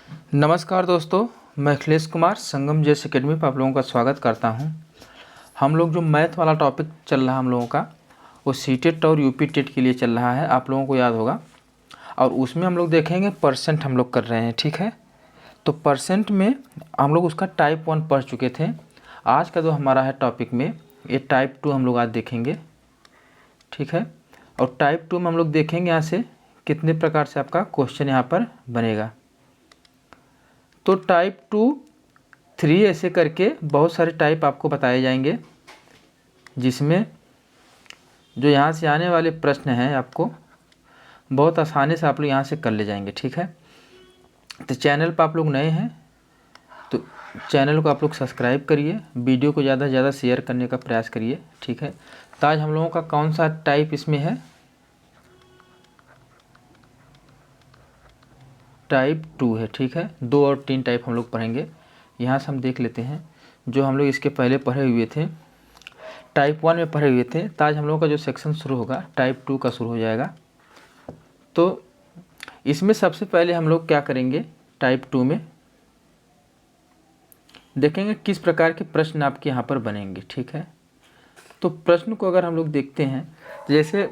नमस्कार दोस्तों, मैं अखिलेश कुमार संगम जेस एकेडमी पर आप लोगों का स्वागत करता हूं। हम लोग जो मैथ वाला टॉपिक चल रहा है हम लोगों का, वो सीटेट और यूपी टेट के लिए चल रहा है, आप लोगों को याद होगा। और उसमें हम लोग देखेंगे परसेंट हम लोग कर रहे हैं, ठीक है। तो परसेंट में हम लोग उसका टाइप 1 पढ़ चुके थे। आज का जो हमारा है टॉपिक में, ये टाइप 2 हम लोग आज देखेंगे, ठीक है। और टाइप 2 में हम लोग देखेंगे यहाँ से कितने प्रकार से आपका क्वेश्चन यहाँ पर बनेगा। तो टाइप 2, 3 ऐसे करके बहुत सारे टाइप आपको बताए जाएंगे, जिसमें जो यहाँ से आने वाले प्रश्न हैं आपको बहुत आसानी से आप लोग यहाँ से कर ले जाएंगे, ठीक है। तो चैनल पर आप लोग नए हैं तो चैनल को आप लोग सब्सक्राइब करिए, वीडियो को ज़्यादा से ज़्यादा शेयर करने का प्रयास करिए, ठीक है। तो आज हम लोगों का कौन सा टाइप इसमें है, टाइप 2 है, ठीक है। 2 और 3 टाइप हम लोग पढ़ेंगे। यहाँ से हम देख लेते हैं जो हम लोग इसके पहले पढ़े हुए थे, टाइप 1 में पढ़े हुए थे। तो आज हम लोगों का जो सेक्शन शुरू होगा टाइप 2 का शुरू हो जाएगा। तो इसमें सबसे पहले हम लोग क्या करेंगे, टाइप 2 में देखेंगे किस प्रकार के प्रश्न आपके यहाँ पर बनेंगे, ठीक है। तो प्रश्न को अगर हम लोग देखते हैं, जैसे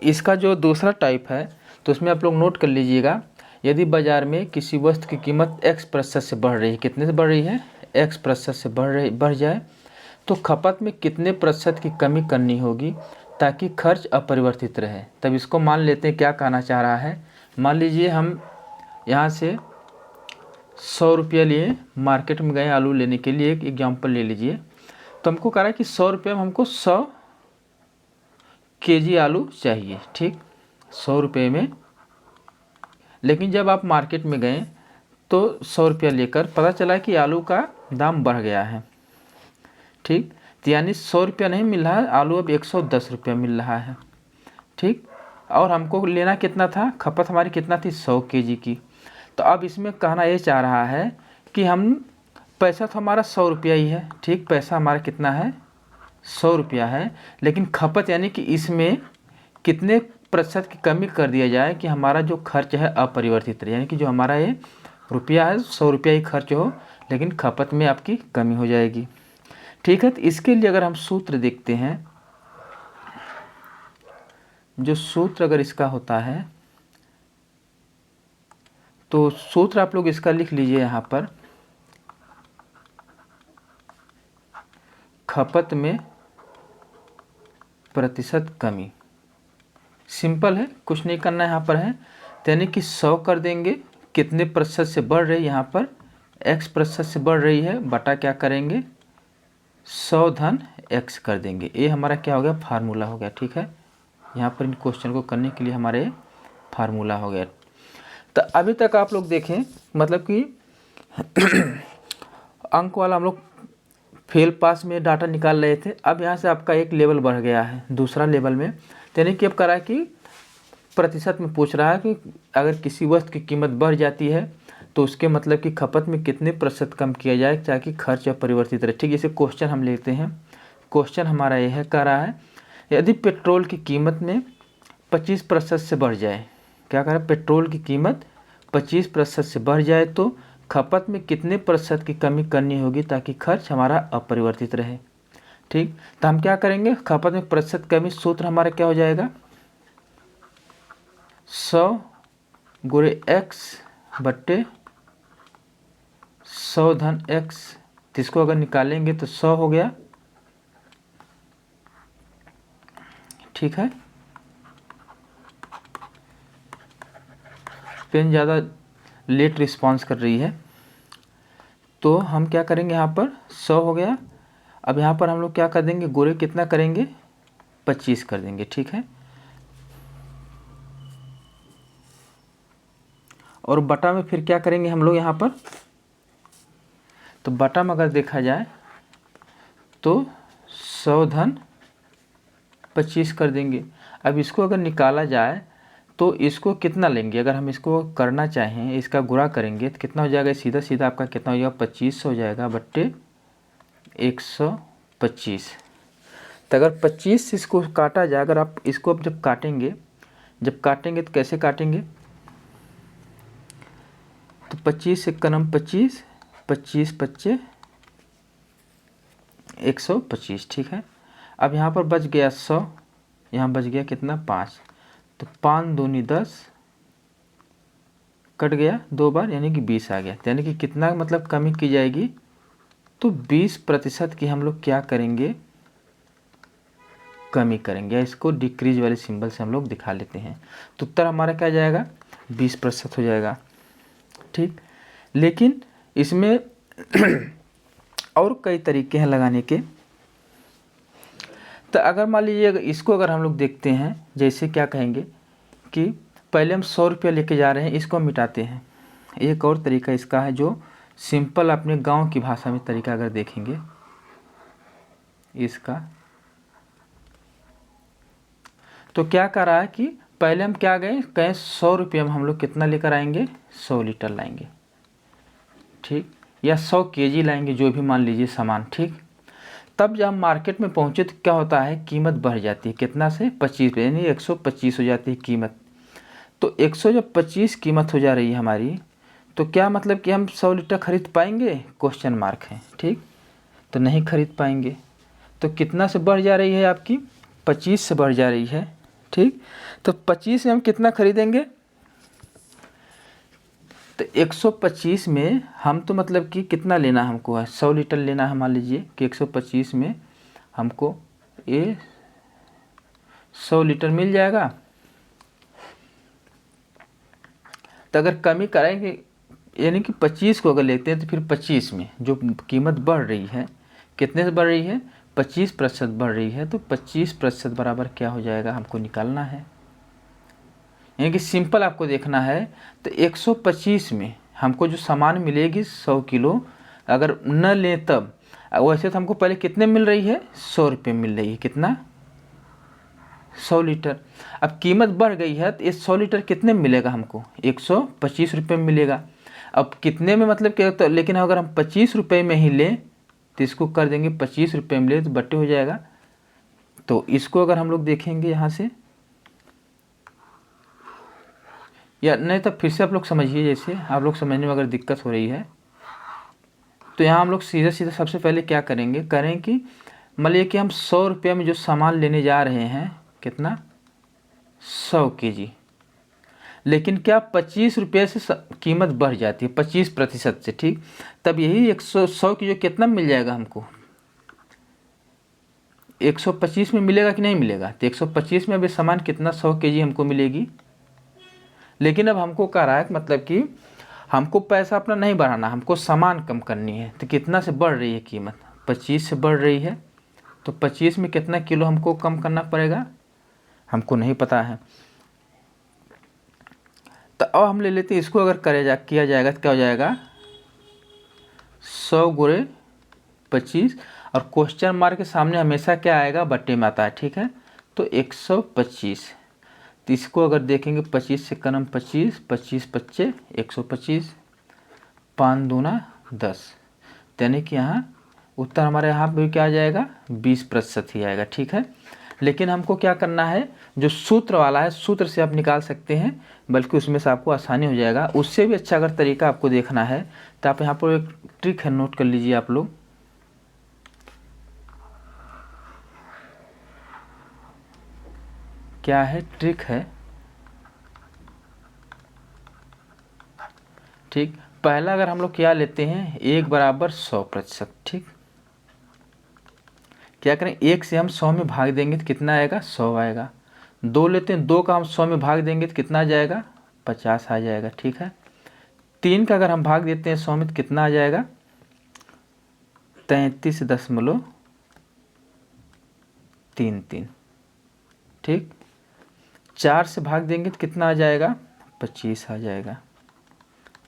इसका जो दूसरा टाइप है, तो उसमें आप लोग नोट कर लीजिएगा, यदि बाज़ार में किसी वस्तु की कीमत x% से बढ़ रही है, कितने से बढ़ रही है, x% से बढ़ जाए तो खपत में कितने प्रतिशत की कमी करनी होगी ताकि खर्च अपरिवर्तित रहे। तब इसको मान लेते हैं क्या कहना चाह रहा है। मान लीजिए हम यहाँ से 100 रुपया लिए, मार्केट में गए आलू लेने के लिए, एक एग्जाम्पल ले लीजिए। तो हमको कह रहा है कि 100 रुपये में हमको 100 केजी आलू चाहिए, ठीक, 100 रुपये में। लेकिन जब आप मार्केट में गए तो 100 रुपया लेकर पता चला कि आलू का दाम बढ़ गया है, ठीक। तो यानी 100 रुपया नहीं मिल रहा है, आलू अब 110 रुपया मिल रहा है, ठीक। और हमको लेना कितना था, खपत हमारी कितना थी, 100 केजी की। तो अब इसमें कहना ये चाह रहा है कि हम पैसा तो हमारा 100 रुपया ही है, ठीक, पैसा हमारा कितना है, 100 रुपया है। लेकिन खपत यानी कि इसमें कितने प्रतिशत की कमी कर दिया जाए कि हमारा जो खर्च है अपरिवर्तित रहे, यानी कि जो हमारा ये रुपया है 100 रुपया ही खर्च हो, लेकिन खपत में आपकी कमी हो जाएगी, ठीक है। तो इसके लिए अगर हम सूत्र देखते हैं, जो सूत्र अगर इसका होता है तो सूत्र आप लोग इसका लिख लीजिए यहाँ पर, खपत में प्रतिशत कमी। सिंपल है, कुछ नहीं करना है यहाँ पर है, तो यानी कि 100 कर देंगे, कितने प्रतिशत से बढ़ रही है, यहाँ पर x% से बढ़ रही है, बटा क्या करेंगे, 100 धन x कर देंगे। ये हमारा क्या हो गया, फार्मूला हो गया, ठीक है। यहाँ पर इन क्वेश्चन को करने के लिए हमारे फार्मूला हो गया। तो अभी तक आप लोग देखें, मतलब कि अंक वाला हम लोग फेल पास में डाटा निकाल रहे थे। अब यहाँ से आपका एक लेवल बढ़ गया है दूसरा लेवल में, यानी कि अब करा कि प्रतिशत में पूछ रहा है कि अगर किसी वस्तु की कीमत बढ़ जाती है तो उसके मतलब कि खपत में कितने प्रतिशत कम किया जाए ताकि खर्च अपरिवर्तित रहे, ठीक। जैसे क्वेश्चन हम लेते हैं, क्वेश्चन हमारा यह है, कह रहा है यदि पेट्रोल की कीमत में 25% से बढ़ जाए, क्या कह रहा है, पेट्रोल की कीमत 25% से बढ़ जाए तो खपत में कितने प्रतिशत की कमी करनी होगी ताकि खर्च हमारा अपरिवर्तित रहे, ठीक। तो हम क्या करेंगे, खपत में प्रतिशत कमी, सूत्र हमारा क्या हो जाएगा, 100 गुणे x बट्टे 100 धन x। इसको अगर निकालेंगे तो 100 हो गया, ठीक है। पेन ज़्यादा लेट रिस्पांस कर रही है, तो हम क्या करेंगे, यहाँ पर 100 हो गया। अब यहाँ पर हम लोग क्या कर देंगे, गुणे कितना करेंगे, 25 कर देंगे, ठीक है। और बटा में फिर क्या करेंगे हम लोग यहाँ पर, तो बटा में अगर देखा जाए तो 100 धन 25 कर देंगे। अब इसको अगर निकाला जाए तो इसको कितना लेंगे, अगर हम इसको करना चाहें, इसका गुणा करेंगे तो कितना हो जाएगा, सीधा सीधा आपका कितना हो जाएगा, 25 हो जाएगा बट्टे 125। तो अगर 25 से इसको काटा जाए, अगर आप इसको अब जब काटेंगे तो कैसे काटेंगे, तो 25 एकम 25, 25 पच्चे 125, ठीक है। अब यहाँ पर बच गया 100, यहाँ बच गया कितना 5, तो 5 दूनी 10, कट गया 2 बार यानी कि 20 आ गया। यानी कि कितना मतलब कमी की जाएगी, तो 20% की हम लोग क्या करेंगे, कमी करेंगे। इसको डिक्रीज वाले सिंबल से हम लोग दिखा लेते हैं, तो उत्तर हमारा क्या जाएगा 20% हो जाएगा, ठीक। लेकिन इसमें और कई तरीके हैं लगाने के। तो अगर मान लीजिए इसको अगर हम लोग देखते हैं, जैसे क्या कहेंगे कि पहले हम 100 रुपया लेके जा रहे हैं, इसको हम मिटाते हैं। एक और तरीका इसका है जो सिंपल अपने गांव की भाषा में तरीका अगर देखेंगे इसका, तो क्या कर रहा है कि पहले हम क्या गए कहें 100 रुपये में हम लोग कितना लेकर आएंगे, 100 लीटर लाएंगे, ठीक, या 100 केजी लाएंगे, जो भी मान लीजिए सामान, ठीक। तब जब हम मार्केट में पहुँचे तो क्या होता है, कीमत बढ़ जाती है, कितना से 25, यानी 125 हो जाती है कीमत। तो 125 कीमत हो जा रही है हमारी, तो क्या मतलब कि हम 100 लीटर खरीद पाएंगे, क्वेश्चन मार्क है, ठीक। तो नहीं खरीद पाएंगे। तो कितना से बढ़ जा रही है आपकी, 25 से बढ़ जा रही है, ठीक। तो 25 में हम कितना खरीदेंगे, तो 125 में हम तो मतलब कि कितना लेना हमको है, 100 लीटर लेना है। मान लीजिए कि 125 में हमको ये 100 लीटर मिल जाएगा। तो अगर कमी कराएंगे यानी कि 25 को अगर लेते हैं, तो फिर 25 में जो कीमत बढ़ रही है, कितने से बढ़ रही है, 25% बढ़ रही है। तो 25% बराबर क्या हो जाएगा, हमको निकालना है। यानी कि सिंपल आपको देखना है। तो 125 में हमको जो सामान मिलेगी 100 किलो, अगर न लें तब, वैसे तो हमको पहले कितने मिल रही है, 100 रुपये मिल रही है, कितना 100 लीटर। अब कीमत बढ़ गई है, तो ये 100 लीटर कितने में मिलेगा हमको, 125 रुपये में मिलेगा। अब कितने में मतलब क्या, तो लेकिन अगर हम 25 रुपये में ही लें तो इसको कर देंगे 25 रुपये में ले तो बट्टे हो जाएगा। तो इसको अगर हम लोग देखेंगे यहाँ से, या नहीं तो फिर से आप लोग समझिए, जैसे आप लोग समझने में अगर दिक्कत हो रही है, तो यहाँ हम लोग सीधे सीधे सबसे पहले क्या करेंगे, करें कि मान लीजिए कि हम 100 रुपये में जो सामान लेने जा रहे हैं, कितना 100 केजी, लेकिन क्या 25 रुपये से कीमत बढ़ जाती है 25% से, ठीक। तब यही 100 की जो कितना मिल जाएगा हमको, 125 में मिलेगा कि नहीं मिलेगा, तो 125 में अभी सामान कितना 100 केजी हमको मिलेगी। लेकिन अब हमको कह रहा है मतलब कि हमको पैसा अपना नहीं बढ़ाना, हमको सामान कम करनी है। तो कितना से बढ़ रही है कीमत, 25 से बढ़ रही है। तो 25 में कितना किलो हमको कम करना पड़ेगा, हमको नहीं पता है। तो अब हम ले लेते हैं इसको, अगर किया जाएगा तो क्या हो जाएगा, 100 गुणे 25, और क्वेश्चन मार्क के सामने हमेशा क्या आएगा, बट्टे में आता है, ठीक है। तो 125, तो इसको अगर देखेंगे 25 से कम 25, 25 पच्चे 125, 5 दूना 10, यानी कि यहाँ उत्तर हमारे यहाँ पे क्या आ जाएगा, 20% ही आएगा, ठीक है। लेकिन हमको क्या करना है, जो सूत्र वाला है सूत्र से आप निकाल सकते हैं, बल्कि उसमें से आपको आसानी हो जाएगा। उससे भी अच्छा अगर तरीका आपको देखना है तो आप यहाँ पर एक ट्रिक है, नोट कर लीजिए आप लोग। क्या है, ट्रिक है, ठीक। पहला अगर हम लोग क्या लेते हैं, 1 बराबर 100%, ठीक। क्या करें, 1 से हम 100 में भाग देंगे तो कितना आएगा, 100 आएगा। 2 लेते हैं, 2 का हम 100 में भाग देंगे तो कितना आ जाएगा, 50 आ जाएगा, ठीक है। 3 का अगर हम भाग देते हैं 100 में तो कितना आ जाएगा, 33.33, ठीक। 4 से भाग देंगे तो कितना आ जाएगा, 25 आ जाएगा।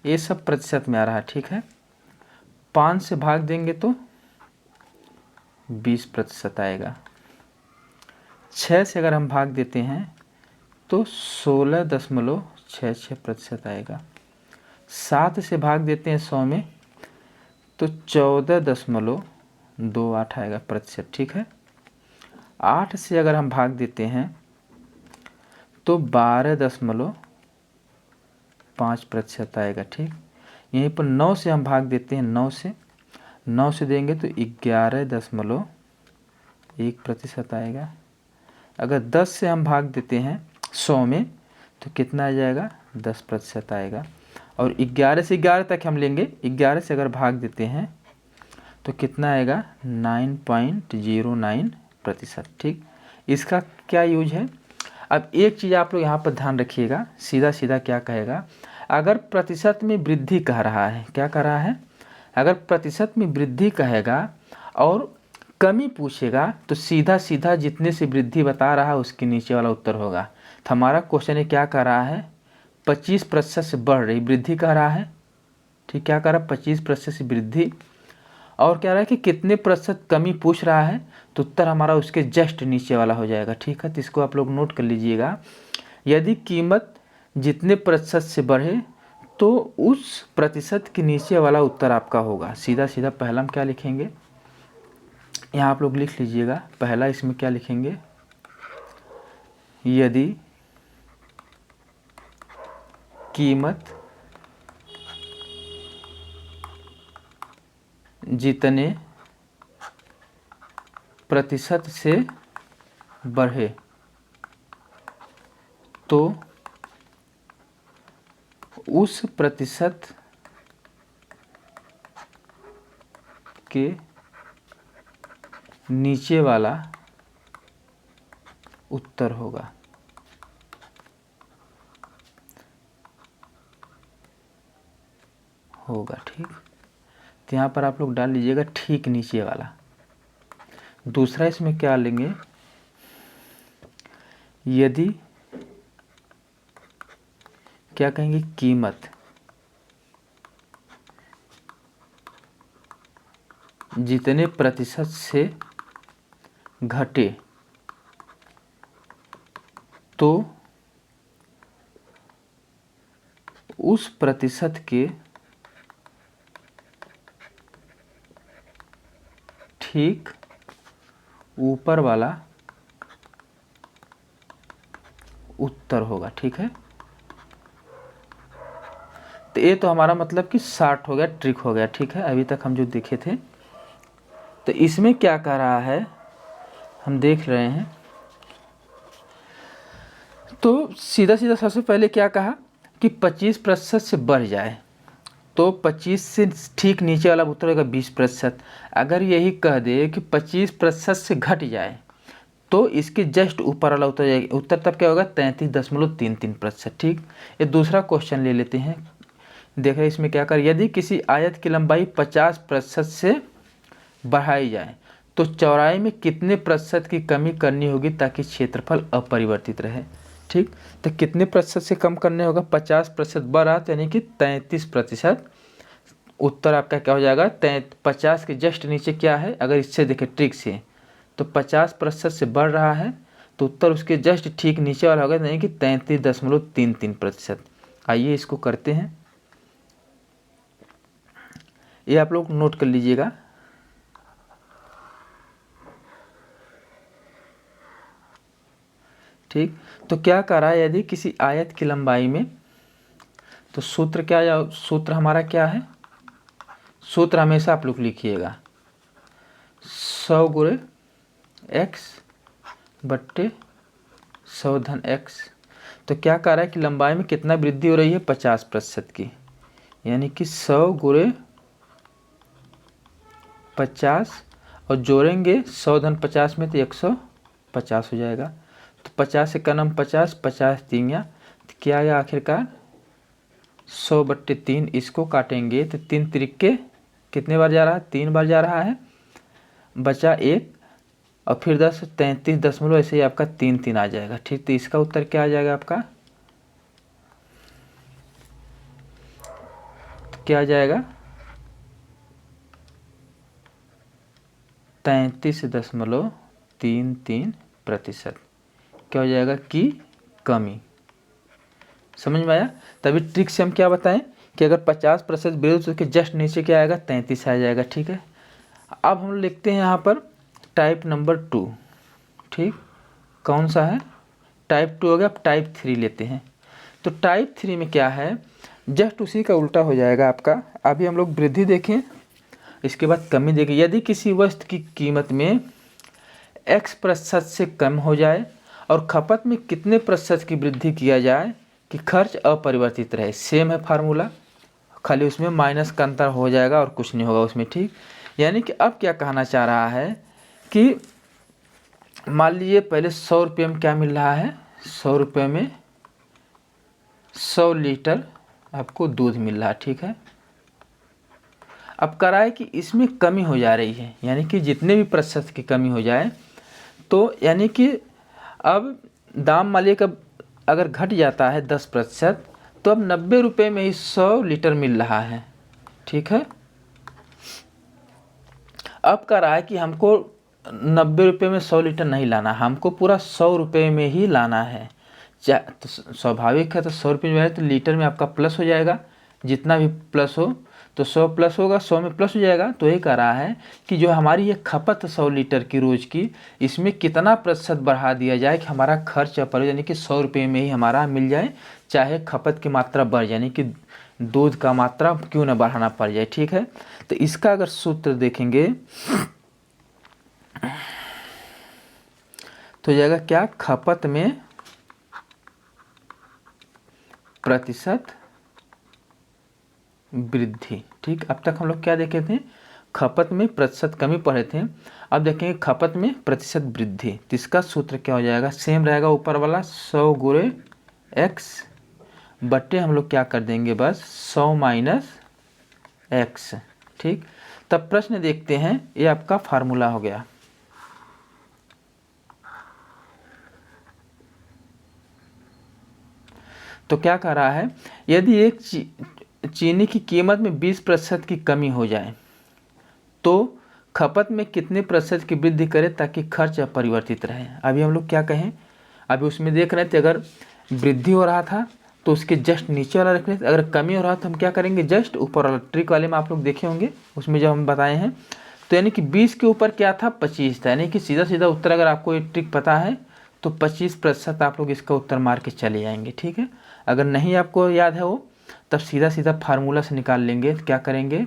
ये सब प्रतिशत में आ रहा है, ठीक है। 5 से भाग देंगे तो 20% आएगा। 6 से अगर हम भाग देते हैं तो 16.66% आएगा। 7 से भाग देते हैं 100 में तो 14.28 आएगा प्रतिशत, ठीक है। 8 से अगर हम भाग देते हैं तो 12.5% आएगा, ठीक। यहीं पर 9 से हम भाग देते हैं, 9 से देंगे तो 11.1% आएगा। अगर 10 से हम भाग देते हैं 100 में तो कितना आ जाएगा, 10% आएगा। और 11 से 11 तक हम लेंगे, 11 से अगर भाग देते हैं तो कितना आएगा, 9.09%। ठीक, इसका क्या यूज है। अब एक चीज़ आप लोग यहाँ पर ध्यान रखिएगा, सीधा सीधा क्या कहेगा, अगर प्रतिशत में वृद्धि कह रहा है, क्या कह रहा है, अगर प्रतिशत में वृद्धि कहेगा और कमी पूछेगा तो सीधा सीधा जितने से वृद्धि बता रहा है उसके नीचे वाला उत्तर होगा। तो हमारा क्वेश्चन है क्या कह रहा है, 25% से बढ़ रही वृद्धि कह रहा है। ठीक, क्या कह रहा है, 25% से वृद्धि, और कह रहा है कि कितने प्रतिशत कमी पूछ रहा है, तो उत्तर हमारा उसके जस्ट नीचे वाला हो जाएगा। ठीक है, तो इसको आप लोग नोट कर लीजिएगा। यदि कीमत जितने प्रतिशत से बढ़े तो उस प्रतिशत के नीचे वाला उत्तर आपका होगा। सीधा सीधा पहला हम क्या लिखेंगे, यहाँ आप लोग लिख लीजिएगा, पहला इसमें क्या लिखेंगे, यदि कीमत जितने प्रतिशत से बढ़े तो उस प्रतिशत के नीचे वाला उत्तर होगा। ठीक, तो यहाँ पर आप लोग डाल लीजिएगा ठीक नीचे वाला। दूसरा इसमें क्या लेंगे, यदि क्या कहेंगे, कीमत जितने प्रतिशत से घटे तो उस प्रतिशत के ठीक ऊपर वाला उत्तर होगा। ठीक है, तो ये तो हमारा मतलब कि शार्ट हो गया, ट्रिक हो गया। ठीक है, अभी तक हम जो देखे थे, तो इसमें क्या कह रहा है हम देख रहे हैं। तो सीधा सीधा सबसे पहले क्या कहा कि 25% से बढ़ जाए, तो 25 से ठीक नीचे वाला उत्तर होगा 20%। अगर यही कह दे कि 25% से घट जाए तो इसके जस्ट ऊपर वाला उत्तर जाएगा, उत्तर तब क्या होगा, 33.33%। ठीक, ये दूसरा क्वेश्चन ले लेते हैं। देख रहे इसमें क्या कर, यदि किसी आयत की लंबाई 50% से बढ़ाई जाए तो चौड़ाई में कितने प्रतिशत की कमी करनी होगी ताकि क्षेत्रफल अपरिवर्तित रहे। ठीक, तो कितने प्रतिशत से कम करने होगा, 50% बढ़ा तो यानी कि 33%। उत्तर आपका क्या हो जाएगा, 50 के जस्ट नीचे क्या है, अगर इससे देखें ट्रिक से तो 50% से बढ़ रहा है तो उत्तर उसके जस्ट ठीक नीचे वाला होगा, यानी कि 33.33%। आइए इसको करते हैं, ये आप लोग नोट कर लीजिएगा। ठीक, तो क्या कह रहा है, यदि किसी आयत की लंबाई में, तो सूत्र क्या, सूत्र हमारा क्या है, सूत्र हमेशा आप लोग लिखिएगा 100 गुणे x बट्टे 100 धन x। तो क्या कह रहा है कि लंबाई में कितना वृद्धि हो रही है, 50% की, यानी कि 100 गुणे 50 और जोड़ेंगे 100 धन 50 में तो 150 हो जाएगा। तो 50 से कम 50, 50 तीन, तो क्या आया आखिरकार 100/3। इसको काटेंगे तो 3 त्रिके कितने बार जा रहा है, 3 बार जा रहा है, बचा 1 और फिर 10, 33 ऐसे ही आपका 3 आ जाएगा। ठीक, तो इसका उत्तर क्या आ जाएगा आपका, तो क्या आ जाएगा 33.33%। क्या हो जाएगा कि कमी। समझ में आया। तभी ट्रिक से हम क्या बताएं कि अगर 50% विरुद्ध तो उसके जस्ट नीचे क्या आएगा, 33 आ जाएगा। ठीक है, अब हम लिखते हैं यहाँ पर टाइप नंबर 2। ठीक, कौन सा है, टाइप 2 हो गया। अब टाइप 3 लेते हैं। तो टाइप 3 में क्या है, जस्ट उसी का उल्टा हो जाएगा आपका। अभी हम लोग वृद्धि देखें, इसके बाद कमी देखें। यदि किसी वस्तु की कीमत में x% से कम हो जाए और खपत में कितने प्रतिशत की वृद्धि किया जाए कि खर्च अपरिवर्तित रहे। सेम है फार्मूला, खाली उसमें माइनस का अंतर हो जाएगा और कुछ नहीं होगा उसमें, ठीक। यानी कि अब क्या कहना चाह रहा है कि मान लीजिए पहले 100 रुपये में क्या मिल रहा है, 100 रुपये में 100 लीटर आपको दूध मिल रहा है, ठीक है। अब कह रहा है कि इसमें कमी हो जा रही है, यानी कि जितने भी प्रतिशत की कमी हो जाए तो यानी कि अब दाम मान लीजिए का अगर घट जाता है 10%, तो अब 90 रुपये में ही 100 लीटर मिल रहा है, ठीक है। अब कह रहा है कि हमको 90 रुपये में 100 लीटर नहीं लाना, हमको पूरा 100 रुपये में ही लाना है। तो स्वाभाविक है, तो 100 रुपये जो है तो लीटर में आपका प्लस हो जाएगा, जितना भी प्लस हो तो 100 प्लस होगा, 100 में प्लस हो जाएगा। तो ये कह रहा है कि जो हमारी ये खपत 100 लीटर की रोज़ की, इसमें कितना प्रतिशत बढ़ा दिया जाए कि हमारा खर्च पर यानी कि 100 रुपये में ही हमारा मिल जाए, चाहे खपत की मात्रा बढ़ जाए, यानी कि दूध का मात्रा क्यों न बढ़ाना पड़ जाए, ठीक है। तो इसका अगर सूत्र देखेंगे तो जाएगा क्या, खपत में प्रतिशत वृद्धि, ठीक। अब तक हम लोग क्या देखे थे, खपत में प्रतिशत कमी पढ़े थे। अब देखेंगे खपत में प्रतिशत वृद्धि, तो इसका सूत्र क्या हो जाएगा, सेम रहेगा ऊपर वाला 100 गुणे x बट्टे हम लोग क्या कर देंगे बस 100 माइनस x, ठीक। तब प्रश्न देखते हैं, ये आपका फार्मूला हो गया। तो क्या कह रहा है, यदि एक चीनी की कीमत में 20% की कमी हो जाए तो खपत में कितने प्रतिशत की वृद्धि करें ताकि खर्च अपरिवर्तित रहे। अभी हम लोग क्या कहें, अभी उसमें देख रहे थे अगर वृद्धि हो रहा था तो उसके जस्ट नीचे वाला रखने, अगर कमी हो रहा तो हम क्या करेंगे, जस्ट ऊपर वाला। ट्रिक वाले में आप लोग देखे होंगे, उसमें जब हम बताए हैं तो यानी कि 20 के ऊपर क्या था 25 था, यानी कि सीधा सीधा उत्तर अगर आपको ये ट्रिक पता है तो 25% आप लोग इसका उत्तर मार के चले जाएंगे, ठीक है। अगर नहीं आपको याद है वो, तब सीधा सीधा फार्मूला से निकाल लेंगे। तो क्या करेंगे,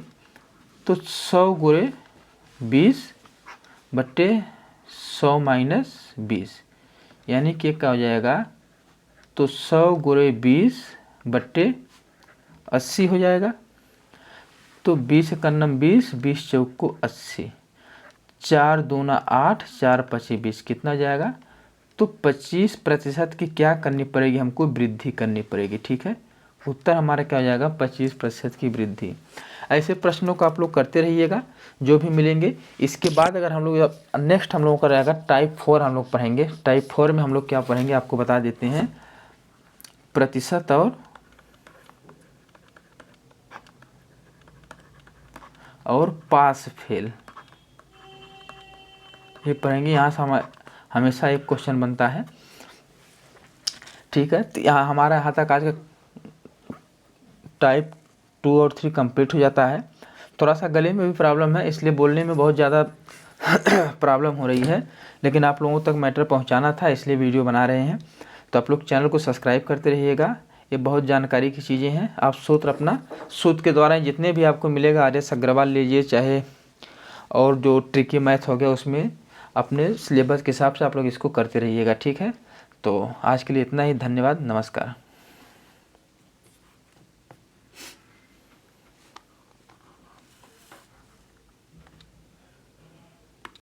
तो 100 गुणे 20 बट्टे 100 माइनस 20, यानी कि क्या हो जाएगा, तो 100 गुणे 20 बट्टे 80 हो जाएगा। तो 20 का नम 20, 20 चौक को 80, 4 दूना 8, 4 पची 20, कितना जाएगा, तो 25% की क्या करनी पड़ेगी, हमको वृद्धि करनी पड़ेगी, ठीक है। उत्तर हमारा क्या हो जाएगा, 25% की वृद्धि। ऐसे प्रश्नों को आप लोग करते रहिएगा, जो भी मिलेंगे। इसके बाद अगर हम लोग नेक्स्ट हम लोगों का रहेगा टाइप 4 हम लोग पढ़ेंगे। टाइप 4 में हम लोग क्या पढ़ेंगे आपको बता देते हैं, प्रतिशत और पास फेल, ये पढ़ेंगे। यहाँ से हमेशा एक क्वेश्चन बनता है, ठीक है। तो यहाँ हमारा यहाँ तक आज का टाइप 2 और 3 कंप्लीट हो जाता है। थोड़ा सा गले में भी प्रॉब्लम है, इसलिए बोलने में बहुत ज़्यादा प्रॉब्लम हो रही है, लेकिन आप लोगों तक मैटर पहुंचाना था इसलिए वीडियो बना रहे हैं। तो आप लोग चैनल को सब्सक्राइब करते रहिएगा, ये बहुत जानकारी की चीज़ें हैं। आप सूत्र अपना सूत्र के द्वारा जितने भी आपको मिलेगा, आर.एस. अग्रवाल लीजिए चाहे और जो ट्रिकी मैथ हो गया उसमें अपने सिलेबस के हिसाब से आप लोग इसको करते रहिएगा, ठीक है। तो आज के लिए इतना ही, धन्यवाद, नमस्कार।